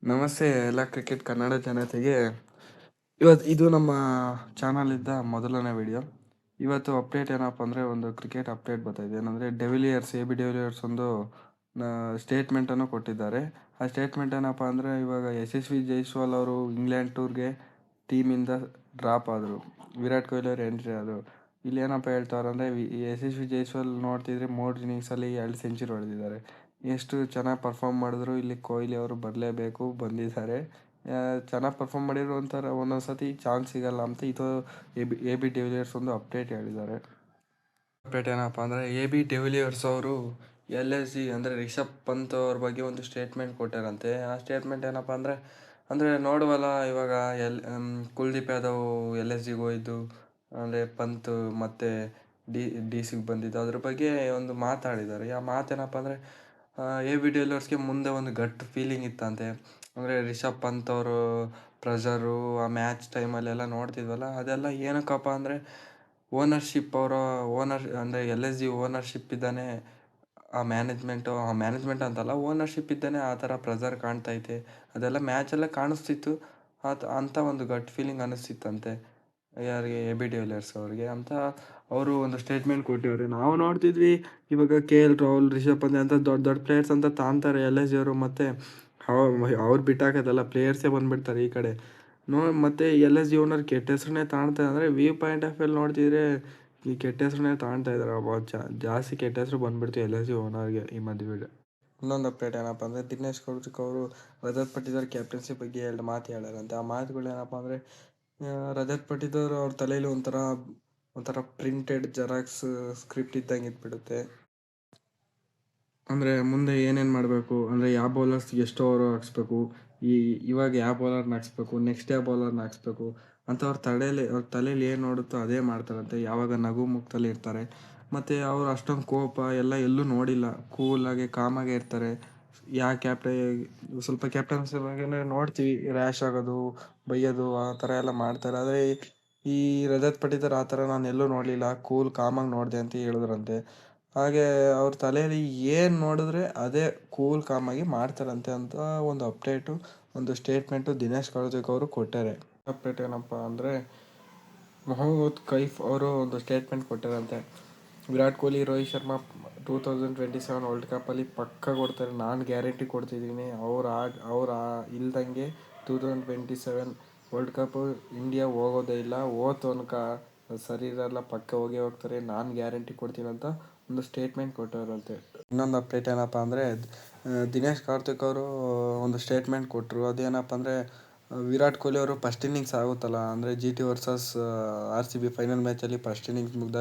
ನಮಸ್ತೆ ಎಲ್ಲ ಕ್ರಿಕೆಟ್ ಕನ್ನಡ ಜನತೆಗೆ. ಇದು ನಮ್ಮ ಚಾನಲಿಂದ ಮೊದಲನೇ ವಿಡಿಯೋ. ಇವತ್ತು ಅಪ್ಡೇಟ್ ಏನಪ್ಪ ಅಂದರೆ ಒಂದು ಕ್ರಿಕೆಟ್ ಅಪ್ಡೇಟ್ ಬರ್ತಾಯಿದೆ. ಏನಂದರೆ AB ಡಿವಿಲಿಯರ್ಸ್ ಒಂದು ಸ್ಟೇಟ್ಮೆಂಟನ್ನು ಕೊಟ್ಟಿದ್ದಾರೆ. ಆ ಸ್ಟೇಟ್ಮೆಂಟ್ ಏನಪ್ಪ ಅಂದರೆ ಇವಾಗ ಯಶಸ್ವಿ ಜೈಸ್ವಾಲ್ ಅವರು ಇಂಗ್ಲೆಂಡ್ ಟೂರ್ಗೆ ಟೀಮಿಂದ ಡ್ರಾಪ್ ಆದರು. ವಿರಾಟ್ ಕೊಹ್ಲಿ ಅವರು ಎಂಟ್ರಿ ಆದರು. ಇಲ್ಲಿ ಏನಪ್ಪ ಹೇಳ್ತಾರೆ ಅಂದರೆ ಯಶಸ್ವಿ ಜೈಸ್ವಾಲ್ ನೋಡ್ತಿದ್ರೆ 3 ಇನ್ನಿಂಗ್ಸಲ್ಲಿ 2 ಸೆಂಚುರಿ ಹೊಡೆದಿದ್ದಾರೆ. ಎಷ್ಟು ಚೆನ್ನಾಗಿ ಪರ್ಫಾರ್ಮ್ ಮಾಡಿದ್ರು ಇಲ್ಲಿ ಕೊಹ್ಲಿ ಅವರು ಬರಲೇಬೇಕು, ಬಂದಿದ್ದಾರೆ. ಚೆನ್ನಾಗಿ ಪರ್ಫಾರ್ಮ್ ಮಾಡಿರೋ ಒಂದೊಂದು ಸತಿ ಚಾನ್ಸ್ ಸಿಗಲ್ಲ ಅಂತ ಇದು AB ಡಿವಿಲಿಯರ್ಸ್ ಒಂದು ಅಪ್ಡೇಟ್ ಹೇಳಿದ್ದಾರೆ. ಅಪ್ಡೇಟ್ ಏನಪ್ಪ ಅಂದರೆ AB ಡಿವಿಲಿಯರ್ಸ್ ಅವರು LSG ಅಂದರೆ ರಿಷಬ್ ಪಂತ್ ಅವ್ರ ಬಗ್ಗೆ ಒಂದು ಸ್ಟೇಟ್ಮೆಂಟ್ ಕೊಟ್ಟಾರಂತೆ. ಆ ಸ್ಟೇಟ್ಮೆಂಟ್ ಏನಪ್ಪ ಅಂದರೆ ನೋಡುವಲ್ಲ ಇವಾಗ ಕುಲ್ದೀಪ್ ಯಾದವ್ LSGಗೆ ಹೋಯಿದ್ದು, ಅಂದರೆ ಪಂತ್ ಮತ್ತು ಡಿ ಸಿಗೆ ಬಂದಿದ್ದು, ಅದ್ರ ಬಗ್ಗೆ ಒಂದು ಮಾತಾಡಿದ್ದಾರೆ. ಆ ಮಾತೇನಪ್ಪ ಅಂದರೆ AB ಡಿವಿಲಿಯರ್ಸ್ಗೆ ಮುಂದೆ ಒಂದು ಗಟ್ ಫೀಲಿಂಗ್ ಇತ್ತಂತೆ. ಅಂದರೆ ರಿಷಬ್ ಪಂತ್ ಅವರು ಪ್ರೆಷರು ಆ ಮ್ಯಾಚ್ ಟೈಮಲ್ಲೆಲ್ಲ ನೋಡ್ತಿದ್ವಲ್ಲ, ಅದೆಲ್ಲ ಏನಕ್ಕಪ್ಪ ಅಂದರೆ ಓನರ್ ಅಂದರೆ LSG ಓನರ್ಶಿಪ್ ಇದ್ದಾನೆ. ಆ ಮ್ಯಾನೇಜ್ಮೆಂಟ್ ಅಂತಲ್ಲ, ಓನರ್ಶಿಪ್ ಇದ್ದಾನೆ ಆ ಥರ ಪ್ರೆಷರ್ ಕಾಣ್ತೈತೆ. ಅದೆಲ್ಲ ಮ್ಯಾಚೆಲ್ಲ ಕಾಣಿಸ್ತಿತ್ತು. ಅಂಥ ಒಂದು ಗಟ್ ಫೀಲಿಂಗ್ ಅನ್ನಿಸ್ತಿತ್ತಂತೆ ಯಾರಿಗೆ AB ಡಿವಿಲಿಯರ್ಸ್ ಅವ್ರಿಗೆ ಅಂತ ಅವರು ಒಂದು ಸ್ಟೇಟ್ಮೆಂಟ್ ಕೊಟ್ಟಿದ್ದಾರೆ. ನಾವು ನೋಡ್ತಿದ್ವಿ ಇವಾಗ KL ರಾಹುಲ್, ರಿಷಬ್ ಪಂತ್ ಅಂತ ದೊಡ್ಡ ದೊಡ್ಡ ಪ್ಲೇಯರ್ಸ್ ಅಂತ ತಾಂತಾರೆ LSG ಅವರು. ಮತ್ತು ಅವ್ರು ಬಿಟ್ಟಾಕೋದಲ್ಲ, ಪ್ಲೇಯರ್ಸೇ ಬಂದುಬಿಡ್ತಾರೆ ಈ ಕಡೆ. ಮತ್ತು LSG ಓನರ್ ಕೆಟ್ಟ ಹೆಸ್ರನ್ನೇ ತಾಣ್ತಾರೆ. ಅಂದರೆ ವ್ಯೂ ಪಾಯಿಂಟ್ ಆಫ್ ವ್ಯೂಲ್ಲಿ ನೋಡ್ತಿದ್ರೆ ಈ ಕೆಟ್ಟ ಹೆಸ್ರನ್ನೇ ತಾಣ್ತಾ ಇದ್ದಾರೆ. ಜಾಸ್ತಿ ಕೆಟ್ಟ ಹೆಸರು ಬಂದುಬಿಡ್ತು LSG ಓನರ್ಗೆ ಈ ಮಧ್ಯೆ. ಇನ್ನೊಂದು ಅಪ್ಡೇಟ್ ಏನಪ್ಪ ಅಂದರೆ ದಿನೇಶ್ ಕಾರ್ತಿಕ್ ಅವರು ರಜತ್ ಪಟ್ಟಿದಾರ್ ಕ್ಯಾಪ್ಟನ್ಸಿ ಬಗ್ಗೆ 2 ಮಾತು ಹೇಳ್ಯಾರಂತೆ. ಆ ಮಾತುಗಳು ಏನಪ್ಪ ಅಂದರೆ ರಜತ್ ಪಟ್ಟಿದಾರ್ ಅವ್ರ ತಲೆಯಲ್ಲಿ ಒಂಥರ ಪ್ರಿಂಟೆಡ್ ಜೆರಾಕ್ಸ್ ಸ್ಕ್ರಿಪ್ಟ್ ಇದ್ದಂಗೆ ಇದ್ಬಿಡುತ್ತೆ. ಅಂದರೆ ಮುಂದೆ ಏನೇನು ಮಾಡಬೇಕು, ಅಂದರೆ ಯಾವ ಬೌಲರ್ಸ್ಗೆ ಎಷ್ಟು ಓವರ್ ಹಾಕ್ಸ್ಬೇಕು, ಇವಾಗ ಯಾವ ಬೌಲರ್ನ ಹಾಕ್ಸ್ಬೇಕು, ನೆಕ್ಸ್ಟ್ ಯಾವ ಬೌಲರ್ನ ಹಾಕ್ಸ್ಬೇಕು ಅಂತ ಅವ್ರ ತಲೆಯಲ್ಲಿ ಏನು ನೋಡುತ್ತೋ ಅದೇ ಮಾಡ್ತಾರಂತೆ. ಯಾವಾಗ ನಗು ಮುಖದಲ್ಲಿ ಇರ್ತಾರೆ. ಮತ್ತು ಅವರು ಅಷ್ಟೊಂದು ಕೋಪ ಎಲ್ಲೂ ನೋಡಿಲ್ಲ. ಕೂಲಾಗಿ ಕಾಮಾಗೆ ಇರ್ತಾರೆ. ಸ್ವಲ್ಪ ಕ್ಯಾಪ್ಟನ್ಸಿ ಬಗ್ಗೆ ನೋಡ್ತೀವಿ, ರ್ಯಾಶ್ ಆಗೋದು, ಬೈಯೋದು ಆ ಥರ ಎಲ್ಲ ಮಾಡ್ತಾರೆ. ಆದರೆ ಈ ರಜತ್ ಪಟ್ಟಿದಾರ್ ಆ ಥರ ನಾನು ಎಲ್ಲೂ ನೋಡಲಿಲ್ಲ, ಕೂಲ್ ಕಾಮಾಗಿ ನೋಡಿದೆ ಅಂತ ಹೇಳಿದ್ರಂತೆ. ಹಾಗೆ ಅವ್ರ ತಲೆಯಲ್ಲಿ ಏನು ನೋಡಿದ್ರೆ ಅದೇ ಕೂಲ್ ಕಾಮಾಗಿ ಮಾಡ್ತಾರಂತೆ ಅಂತ ಒಂದು ಅಪ್ಡೇಟು, ಒಂದು ಸ್ಟೇಟ್ಮೆಂಟು ದಿನೇಶ್ ಕಾರ್ತಿಕ್ ಅವರು ಕೊಟ್ಟಾರೆ. ಅಪ್ಡೇಟ್ ಏನಪ್ಪ ಅಂದರೆ ಮೊಹಮ್ಮದ್ ಕೈಫ್ ಅವರು ಒಂದು ಸ್ಟೇಟ್ಮೆಂಟ್ ಕೊಟ್ಟಾರಂತೆ. ವಿರಾಟ್ ಕೊಹ್ಲಿ, ರೋಹಿತ್ ಶರ್ಮಾ 2027 ವರ್ಲ್ಡ್ ಕಪ್ಪಲ್ಲಿ ಪಕ್ಕ ಕೊಡ್ತಾರೆ, ನಾನು ಗ್ಯಾರಂಟಿ ಕೊಡ್ತಿದ್ದೀನಿ. ಅವ್ರು ಇಲ್ದಂಗೆ 2027 ವರ್ಲ್ಡ್ ಕಪ್ಪು ಇಂಡಿಯಾ ಹೋಗೋದೇ ಇಲ್ಲ. ತನಕ ಸರಿ ಇರಲ್ಲ, ಪಕ್ಕ ಹೋಗ್ತಾರೆ, ನಾನು ಗ್ಯಾರಂಟಿ ಕೊಡ್ತೀನಿ ಅಂತ ಒಂದು ಸ್ಟೇಟ್ಮೆಂಟ್ ಕೊಟ್ಟವರಂತೆ. ಇನ್ನೊಂದು ಅಪ್ಡೇಟ್ ಏನಪ್ಪ ಅಂದರೆ ದಿನೇಶ್ ಕಾರ್ತಿಕ್ ಅವರು ಒಂದು ಸ್ಟೇಟ್ಮೆಂಟ್ ಕೊಟ್ಟರು. ಅದೇನಪ್ಪ ಅಂದರೆ ವಿರಾಟ್ ಕೊಹ್ಲಿ ಅವರು ಫಸ್ಟ್ ಇನ್ನಿಂಗ್ಸ್ ಆಗುತ್ತಲ್ಲ, ಅಂದರೆ GT ವರ್ಸಸ್ RCB ಫೈನಲ್ ಮ್ಯಾಚಲ್ಲಿ ಫಸ್ಟ್ ಇನ್ನಿಂಗ್ಸ್ ಮುಗ್ದ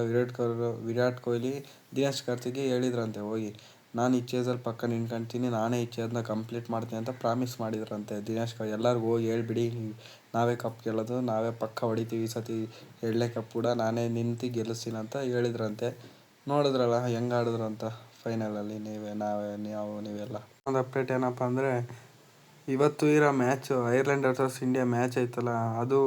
ವಿರಾಟ್ ಕೊಹ್ಲಿ ದಿನೇಶ್ ಕಾರ್ತಿಕ್ಗೆ ಹೇಳಿದ್ರಂತೆ, ಹೋಗಿ ನಾನು ಈ ಚೇಸಲ್ಲಿ ಪಕ್ಕ ನಿಂತ್ಕೊಳ್ತೀನಿ, ನಾನೇ ಈ ಚೇಸ್ನ ಕಂಪ್ಲೀಟ್ ಮಾಡ್ತೀನಿ ಅಂತ ಪ್ರಾಮಿಸ್ ಮಾಡಿದ್ರಂತೆ ದಿನೇಶ್ ಕಾರ್ತಿಕ್. ಎಲ್ಲರಿಗೂ ಹೋಗಿ ಹೇಳ್ಬಿಡಿ, ನಾವೇ ಕಪ್ ಗೆಲ್ಲೋದು, ನಾವೇ ಪಕ್ಕ ಹೊಡಿತೀವಿ ಈ ಸತಿ 2ನೇ ಕಪ್ ಕೂಡ ನಾನೇ ನಿಂತು ಗೆಲ್ಲಿಸ್ತೀನಿ ಅಂತ ಹೇಳಿದ್ರಂತೆ. ನೋಡಿದ್ರಲ್ಲ ಹೆಂಗೆ ಆಡಿದ್ರು ಅಂತ ಫೈನಲಲ್ಲಿ, ನೀವೆಲ್ಲ. ಒಂದು ಅಪ್ಡೇಟ್ ಏನಪ್ಪ ಅಂದರೆ ಇವತ್ತು ಇರೋ match Ireland versus India match ಐತಲ್ಲ, ಅದು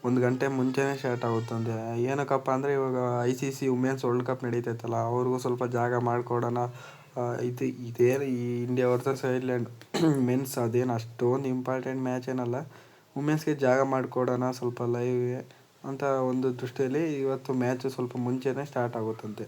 1 ಗಂಟೆ ಮುಂಚೆನೇ ಸ್ಟಾರ್ಟ್ ಆಗುತ್ತಂತೆ. ಏನಕ್ಕಪ್ಪ ಅಂದರೆ ಇವಾಗ ICC ವುಮೆನ್ಸ್ ವರ್ಲ್ಡ್ ಕಪ್ ನಡೀತೈತಲ್ಲ, ಅವ್ರಿಗೂ ಸ್ವಲ್ಪ ಜಾಗ ಮಾಡಿಕೊಡೋಣ. ಇದೇನು ಈ ಇಂಡಿಯಾ ವರ್ಸಸ್ ಐರ್ಲೆಂಡ್ ಮೆನ್ಸ್ ಅದೇನು ಅಷ್ಟೊಂದು ಇಂಪಾರ್ಟೆಂಟ್ ಮ್ಯಾಚ್ ಏನಲ್ಲ, ವುಮೆನ್ಸ್ಗೆ ಜಾಗ ಮಾಡಿಕೊಡೋಣ ಸ್ವಲ್ಪ ಲೈವ್ಗೆ ಅಂತ ಒಂದು ದೃಷ್ಟಿಯಲ್ಲಿ ಇವತ್ತು ಮ್ಯಾಚು ಸ್ವಲ್ಪ ಮುಂಚೆನೇ ಸ್ಟಾರ್ಟ್ ಆಗುತ್ತಂತೆ.